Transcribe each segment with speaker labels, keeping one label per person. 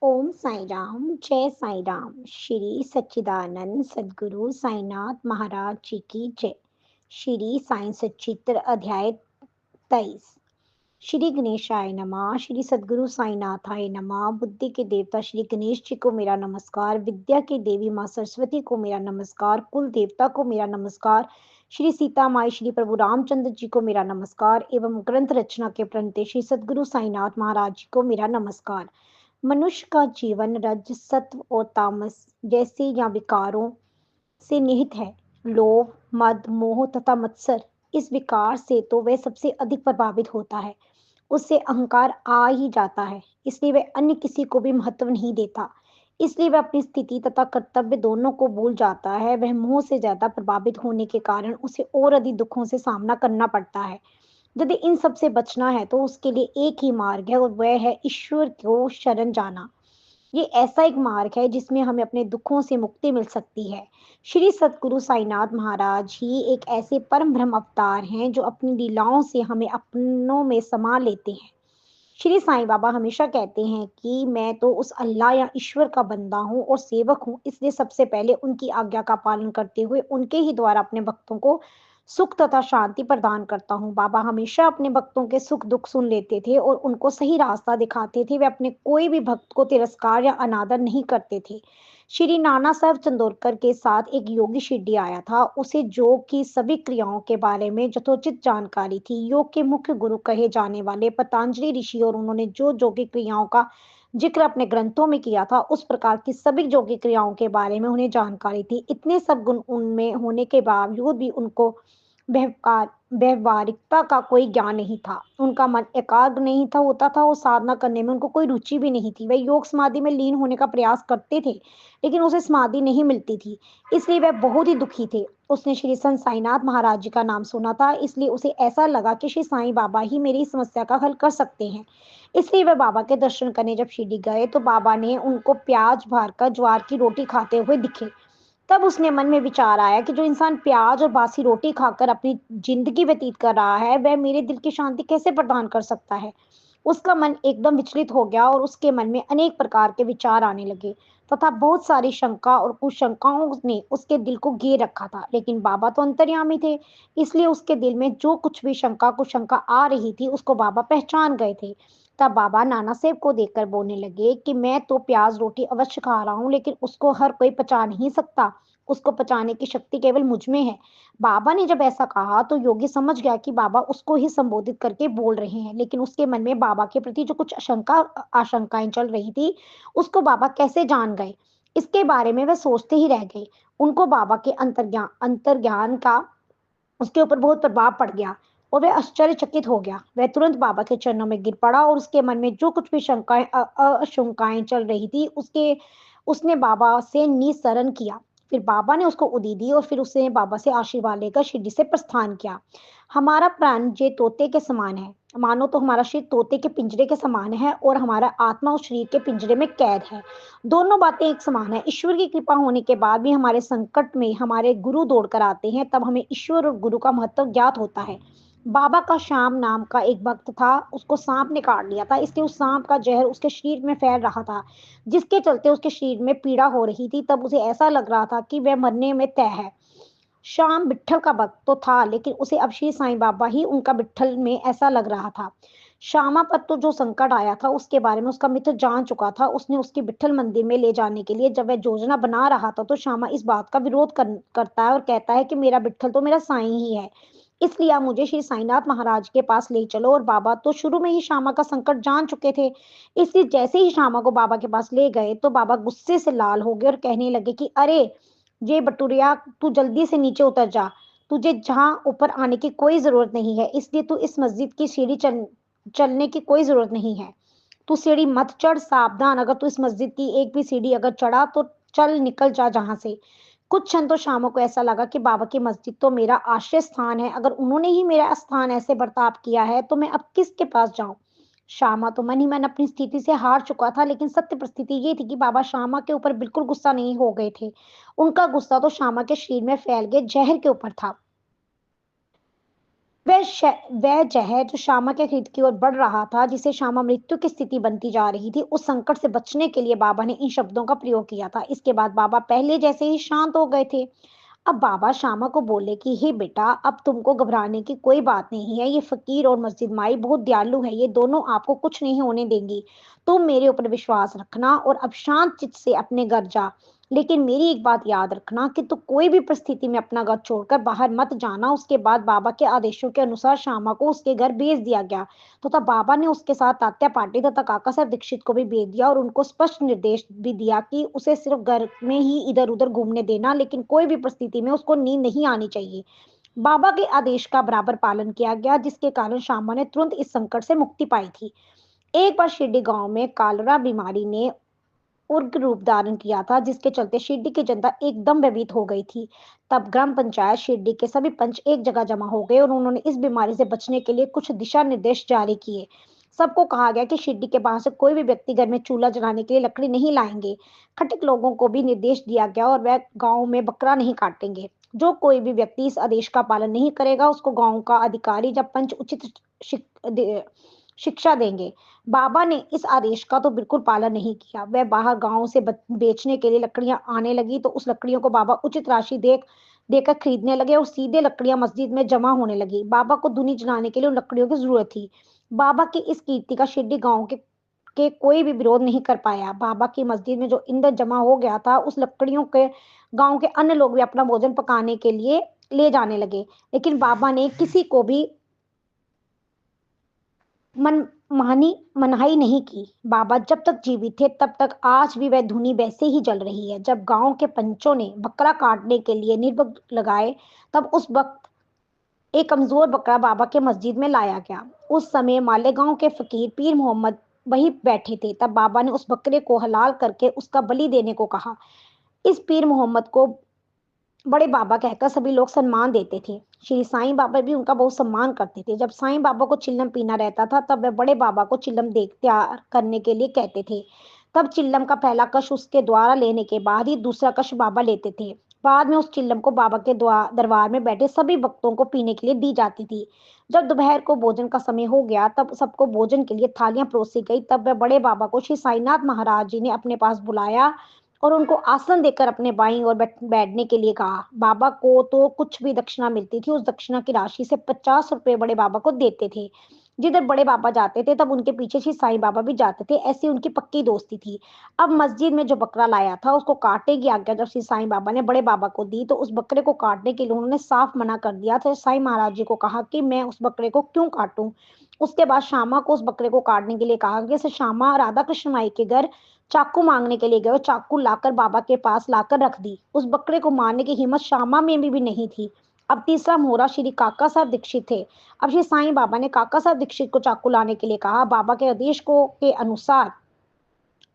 Speaker 1: ओम साई राम, जय साई राम। श्री सच्चिदानंद सद्गुरु साईनाथ महाराज जी की जय। श्री साई सच्चित्र अध्याय 23। श्री गणेशाय नमः। श्री सद्गुरु साईनाथाय नमः। बुद्धि के देवता श्री गणेश जी को मेरा नमस्कार। विद्या की देवी माँ सरस्वती को मेरा नमस्कार। कुल देवता को मेरा नमस्कार। श्री सीता माई श्री प्रभु रामचंद्र जी को मेरा नमस्कार एवं ग्रंथ रचना के प्रणेता श्री सद्गुरु साईनाथ महाराज जी को मेरा नमस्कार। मनुष्य का जीवन रज सत्व और तामस जैसे या विकारों से निहित है। लोभ, मद, मोह तथा मत्सर, इस विकार से तो वह सबसे अधिक प्रभावित होता है। उससे अहंकार आ ही जाता है, इसलिए वह अन्य किसी को भी महत्व नहीं देता। इसलिए वह अपनी स्थिति तथा कर्तव्य दोनों को भूल जाता है। वह मोह से ज्यादा प्रभावित होने के कारण उसे और अधिक दुखों से सामना करना पड़ता है। यदि इन सब से बचना है तो उसके लिए एक ही मार्ग है, और वह है ईश्वर को शरण जाना। ये ऐसा एक मार्ग है जिसमें हमें अपने दुखों से मुक्ति मिल सकती है। श्री सतगुरु साईनाथ महाराज ही एक ऐसे परम ब्रह्म अवतार हैं जो अपनी लीलाओं से हमें अपनों में समा लेते हैं। श्री साईं बाबा हमेशा कहते हैं कि मैं तो उस अल्लाह या ईश्वर का बंदा हूँ और सेवक हूँ, इसलिए सबसे पहले उनकी आज्ञा का पालन करते हुए उनके ही द्वारा अपने भक्तों को सुख तथा शांति प्रदान करता हूँ। बाबा हमेशा अपने भक्तों के सुख दुख सुन लेते थे और उनको सही रास्ता दिखाते थे। वे अपने कोई भी भक्त को तिरस्कार या अनादर नहीं करते थे। श्री नाना साहब चंदोरकर के साथ एक योगी शिरडी आया था। उसे योग की सभी क्रियाओं के बारे में यथोचित जानकारी थी। योग के मुख्य गुरु कहे जाने वाले पतंजलि ऋषि, और उन्होंने जो योगिक क्रियाओं का जिक्र अपने ग्रंथों में किया था, उस प्रकार की सभी योगिक क्रियाओं के बारे में उन्हें जानकारी थी। इतने सब गुण उनमें होने के बावजूद भी उनको व्यवहारिकता का कोई ज्ञान नहीं था। उनका मन एकाग्र नहीं था होता था और साधना करने में उनको कोई रुचि भी नहीं थी। वे योग समाधि में लीन होने का प्रयास करते थे, लेकिन उसे समाधि नहीं मिलती थी। इसलिए वह बहुत ही दुखी थे। उसने श्री संत साईनाथ महाराज जी का नाम सुना था, इसलिए उसे ऐसा लगा कि श्री साईं बाबा ही मेरी समस्या का हल कर सकते हैं। इसलिए वह बाबा के दर्शन करने जब शिरडी गए तो बाबा ने उनको प्याज भर कर ज्वार की रोटी खाते हुए दिखे। तब उसने मन में विचार आया कि जो इंसान प्याज और बासी रोटी खाकर अपनी जिंदगी व्यतीत कर रहा है, वह मेरे दिल की शांति कैसे प्रदान कर सकता है। उसका मन एकदम विचलित हो गया और उसके मन में अनेक प्रकार के विचार आने लगे तथा बहुत सारी शंका और कुशंकाओं ने उसके दिल को घेर रखा था। लेकिन बाबा तो अंतर्यामी थे, इसलिए उसके दिल में जो कुछ भी शंका कुशंका आ रही थी उसको बाबा पहचान गए थे। तब बाबा नाना साहेब को देखकर बोलने लगे कि मैं तो प्याज रोटी अवश्य खा रहा हूँ, लेकिन उसको हर कोई पचा नहीं सकता। उसको पचाने की शक्ति केवल मुझ में है। बाबा ने जब ऐसा कहा तो योगी समझ गया कि बाबा उसको ही संबोधित करके बोल रहे हैं, लेकिन उसके मन में बाबा के प्रति जो कुछ आशंकाएं चल रही थी, उसको बाबा कैसे जान गए, इसके बारे में वह सोचते ही रह गए। उनको बाबा के अंतर्ज्ञान का उसके ऊपर बहुत प्रभाव पड़ गया और वह आश्चर्यचकित हो गया। वह तुरंत बाबा के चरणों में गिर पड़ा और उसके मन में जो कुछ भी शंकाएं आशंकाएं चल रही थी, उसने बाबा से निस्सरण किया। फिर बाबा ने उसको उदी दी और फिर उसने बाबा से आशीर्वाद लेकर शिरडी से प्रस्थान किया। हमारा प्राण जे तोते के समान है, मानो तो हमारा शरीर तोते के पिंजरे के समान है और हमारा आत्मा उस शरीर के पिंजरे में कैद है। दोनों बातें एक समान है। ईश्वर की कृपा होने के बाद भी हमारे संकट में हमारे गुरु दौड़ कर आते हैं, तब हमें ईश्वर और गुरु का महत्व ज्ञात होता है। बाबा का श्याम नाम का एक भक्त था, उसको सांप ने काट लिया था, इसलिए उस सांप का जहर उसके शरीर में फैल रहा था, जिसके चलते उसके शरीर में पीड़ा हो रही थी। तब उसे ऐसा लग रहा था कि वह मरने में तय है। श्याम विट्ठल का भक्त तो था, लेकिन उसे अब श्री साईं बाबा ही उनका विट्ठल में ऐसा लग रहा था। श्यामा पर तो जो संकट आया था उसके बारे में उसका मित्र जान चुका था। उसने उसके विट्ठल मंदिर में ले जाने के लिए जब वह योजना बना रहा था तो श्यामा इस बात का विरोध करता है और कहता है कि मेरा विट्ठल तो मेरा साईं ही है, इसलिए आप मुझे श्री साईनाथ महाराज के पास ले चलो। और बाबा तो शुरू में ही श्यामा का संकट जान चुके थे, इसलिए जैसे ही श्यामा को बाबा के पास ले गए तो बाबा गुस्से से लाल हो गए और कहने लगे कि अरे ये बटुरिया, तू जल्दी से नीचे उतर जा। तुझे जहां ऊपर आने की कोई जरूरत नहीं है, इसलिए तू इस मस्जिद की सीढ़ी चलने की कोई जरूरत नहीं है। तू सीढ़ी मत चढ़, सावधान, अगर तू इस मस्जिद की एक भी सीढ़ी अगर चढ़ा तो चल निकल जा जहां से। कुछ क्षण तो शामों को ऐसा लगा कि बाबा की मस्जिद तो मेरा आश्रय स्थान है, अगर उन्होंने ही मेरा स्थान ऐसे बर्ताव किया है तो मैं अब किसके पास जाऊं। श्यामा तो मन ही मन अपनी स्थिति से हार चुका था, लेकिन सत्य परिस्थिति ये थी कि बाबा श्यामा के ऊपर बिल्कुल गुस्सा नहीं हो गए थे। उनका गुस्सा तो श्यामा के शरीर में फैल गए जहर के ऊपर था। वह जहर जो श्यामा के हृदय की ओर बढ़ रहा था, जिसे श्यामा मृत्यु की स्थिति बनती जा रही थी, उस संकट से बचने के लिए बाबा ने इन शब्दों का प्रयोग किया था। इसके बाद बाबा पहले जैसे ही शांत हो गए थे। अब बाबा श्यामा को बोले कि हे बेटा, अब तुमको घबराने की कोई बात नहीं है। ये फकीर और मस्जिद माई बहुत दयालु है, ये दोनों आपको कुछ नहीं होने देंगी। तुम मेरे ऊपर विश्वास रखना और अब शांत चित्त से अपने घर जा। लेकिन मेरी एक बात याद रखना कि तू कोई भी परिस्थिति में अपना घर छोड़कर बाहर मत जाना। उसके बाद बाबा के आदेशों के अनुसार श्यामा को उसके घर भेज दिया गया। तो तब बाबा ने उसके साथ तात्या पाटिल तथा काका साहब दीक्षित को भी भेज दिया और उनको स्पष्ट निर्देश भी दिया कि उसे सिर्फ घर में ही इधर उधर घूमने देना, लेकिन कोई भी परिस्थिति में उसको नींद नहीं आनी चाहिए। बाबा के आदेश का बराबर पालन किया गया, जिसके कारण श्यामा ने तुरंत इस संकट से मुक्ति पाई थी। एक बार शिरडी गांव में कालरा बीमारी ने उग्र रूप धारण किया था, जिसके चलते शिरडी की जनता एकदम भयभीत हो गई थी। तब ग्राम पंचायत शिरडी के सभी पंच एक जगह जमा हो गए और उन्होंने इस बीमारी से बचने के लिए कुछ दिशा निर्देश जारी किए। सबको कहा गया कि शिरडी के बाहर से कोई भी व्यक्ति घर में चूल्हा जलाने के लिए लकड़ी नहीं लाएंगे। खटिक लोगों को भी निर्देश दिया गया और वह गांव में बकरा नहीं काटेंगे। जो कोई भी व्यक्ति इस आदेश का पालन नहीं करेगा, उसको गांव का अधिकारी या पंच उचित शिक्षा देंगे। बाबा ने इस आदेश का तो बिल्कुल पालन नहीं किया। वह बाहर गांव से बेचने के लिए लकड़ियां आने लगी तो उस लकड़ियों को बाबा उचित राशि देकर खरीदने लगे और सीधे लकड़ियां मस्जिद में जमा होने लगी। बाबा को धुनी जलाने के लिए उन लकड़ियों की जरूरत थी। बाबा की इस कीर्ति का शिरडी गांव के कोई भी विरोध नहीं कर पाया। बाबा की मस्जिद में जो ईंधन जमा हो गया था, उस लकड़ियों के गांव के अन्य लोग भी अपना भोजन पकाने के लिए ले जाने लगे। लेकिन बाबा ने किसी को भी मनाही नहीं की। बाबा जब तक जीवित थे तब तक आज भी वह धुनी वैसे ही जल रही है। जब गांव के पंचों ने बकरा काटने के लिए निर्बंध लगाए, तब उस वक्त एक कमजोर बकरा बाबा के मस्जिद में लाया गया। उस समय मालेगांव के फकीर पीर मोहम्मद वहीं बैठे थे। तब बाबा ने उस बकरे को हलाल करके उसका बलि देने को कहा। इस पीर मोहम्मद को बड़े बाबा कहकर सभी लोग सम्मान देते थे। श्री साईं बाबा भी उनका बहुत सम्मान करते थे। जब साईं बाबा को चिल्लम पीना रहता था, तब वह बड़े बाबा को चिल्लम देख तैयार करने के लिए कहते थे। तब चिल्लम का पहला कश उसके द्वारा लेने के बाद ही दूसरा कश बाबा लेते थे। बाद में उस चिल्लम को बाबा के दरबार में बैठे सभी भक्तों को पीने के लिए दी जाती थी। जब दोपहर को भोजन का समय हो गया, तब सबको भोजन के लिए थालियां परोसी गई। तब वह बड़े बाबा को श्री साईनाथ महाराज जी ने अपने पास बुलाया और उनको आसन देकर अपने बाईं ओर बैठने के लिए कहा। बाबा को तो कुछ भी दक्षिणा मिलती थी, उस दक्षिणा की राशि से 50 रुपए बड़े बाबा को देते थे। जिधर बड़े बाबा जाते थे, तब उनके पीछे श्री साईं बाबा भी जाते थे। ऐसी उनकी पक्की दोस्ती थी। अब मस्जिद में जो बकरा लाया था, उसको काटने की आज्ञा जब श्री साईं बाबा ने बड़े बाबा को दी, तो उस बकरे को काटने के लिए उन्होंने साफ मना कर दिया। तो साईं महाराज जी को कहा कि मैं उस बकरे को क्यों काटूं। उसके बाद श्यामा को उस बकरे को काटने के लिए कहा कि श्यामा राधा कृष्ण माई के घर चाकू मांगने के लिए गए और चाकू लाकर बाबा के पास लाकर रख दी। उस बकरे को मारने की हिम्मत श्यामा में भी नहीं थी। अब तीसरा मोहरा श्री काका साहब दीक्षित थे। अब श्री साईं बाबा ने काका साहब दीक्षित को चाकू लाने के लिए कहा। बाबा के आदेश को के अनुसार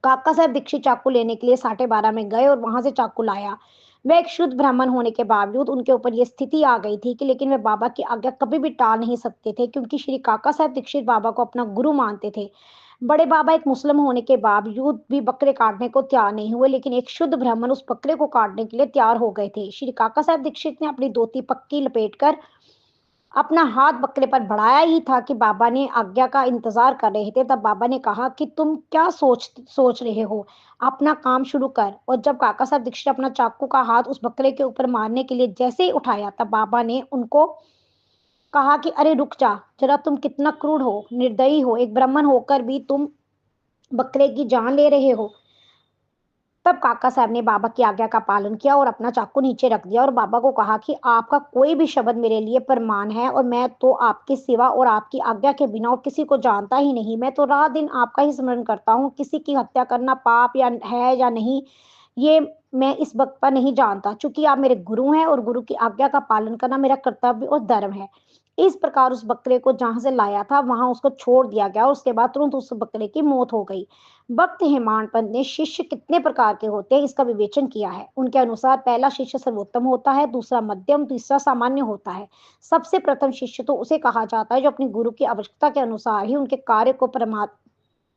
Speaker 1: काका साहब दीक्षित चाकू लेने के लिए 12:30 में गए और वहां से चाकू लाया। वह एक शुद्ध ब्राह्मण होने के बावजूद उनके ऊपर यह स्थिति आ गई थी कि लेकिन वे बाबा की आज्ञा कभी भी टाल नहीं सकते थे, क्योंकि श्री काका साहब दीक्षित बाबा को अपना गुरु मानते थे। बड़े बाबा एक मुस्लिम होने के बावजूद भी बकरे काटने को तैयार नहीं हुए, लेकिन एक शुद्ध ब्राह्मण उस बकरे को काटने के लिए तैयार हो गए थे। श्री काका साहब दीक्षित ने अपनी धोती पक्की लपेटकर अपना हाथ बकरे पर बढ़ाया ही था कि बाबा ने आज्ञा का इंतजार कर रहे थे। तब बाबा ने कहा कि तुम क्या सोच रहे हो, अपना काम शुरू कर। और जब काका साहब दीक्षित अपना चाकू का हाथ उस बकरे के ऊपर मारने के लिए जैसे ही उठाया, तब बाबा ने उनको कहा कि अरे रुक जा जरा, तुम कितना क्रूर हो, निर्दयी हो, एक ब्राह्मण होकर भी तुम बकरे की जान ले रहे हो। तब काका साहब ने बाबा की आज्ञा का पालन किया और अपना चाकू नीचे रख दिया और बाबा को कहा कि आपका कोई भी शब्द मेरे लिए प्रमाण है और मैं तो आपके सिवा और आपकी आज्ञा के बिना और किसी को जानता ही नहीं। मैं तो रात दिन आपका ही स्मरण करता हूँ। किसी की हत्या करना पाप या है या नहीं, ये मैं इस वक्त पर नहीं जानता। चूंकि आप मेरे गुरु हैं और गुरु की आज्ञा का पालन करना मेरा कर्तव्य और धर्म है। इस प्रकार उस बकरे को जहां से लाया था वहां उसको छोड़ दिया गया और उसके बाद तुरंत उस बकरे की मौत हो गई। भक्त हेमाड पंत ने शिष्य कितने प्रकार के होते हैं इसका विवेचन किया है। उनके अनुसार पहला शिष्य सर्वोत्तम होता है, दूसरा मध्यम, तीसरा सामान्य होता है। सबसे प्रथम शिष्य तो उसे कहा जाता है जो अपने गुरु की आवश्यकता के अनुसार ही उनके कार्य को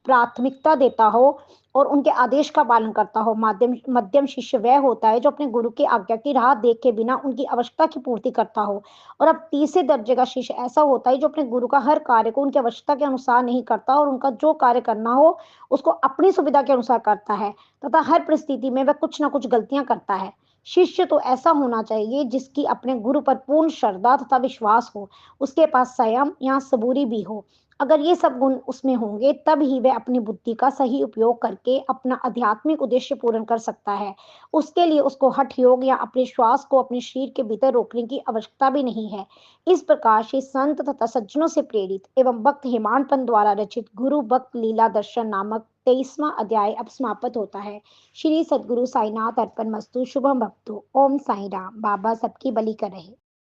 Speaker 1: प्राथमिकता देता हो और उनके आदेश का पालन करता हो। माध्यम मध्यम शिष्य वह होता है जो अपने गुरु की आज्ञा की राह देखे बिना उनकी आवश्यकता की पूर्ति करता हो। और अब तीसरे दर्जे का शिष्य ऐसा होता है जो अपने गुरु का हर कार्य को उनकी आवश्यकता के अनुसार नहीं करता और उनका जो कार्य करना हो उसको अपनी सुविधा के अनुसार करता है तथा हर परिस्थिति में वह कुछ ना कुछ गलतियां करता है। शिष्य तो ऐसा होना चाहिए जिसकी अपने गुरु पर पूर्ण श्रद्धा तथा विश्वास हो, उसके पास संयम या सबूरी भी हो। अगर ये सब गुण उसमें होंगे तब ही वह अपनी बुद्धि का सही उपयोग करके अपना आध्यात्मिक उद्देश्य पूर्ण कर सकता है। उसके लिए उसको हठ योग या अपने श्वास को अपने शरीर के भीतर रोकने की आवश्यकता भी नहीं है। इस प्रकार से संत तथा सज्जनों से प्रेरित एवं भक्त हेमाडपंत द्वारा रचित गुरु भक्त लीला दर्शन नामक 23वां अध्याय अब समाप्त होता है। श्री सद्गुरु साईनाथ अर्पण मस्तु। शुभम भक्तु। ओम साई राम। बाबा सबकी बलि कर रहे।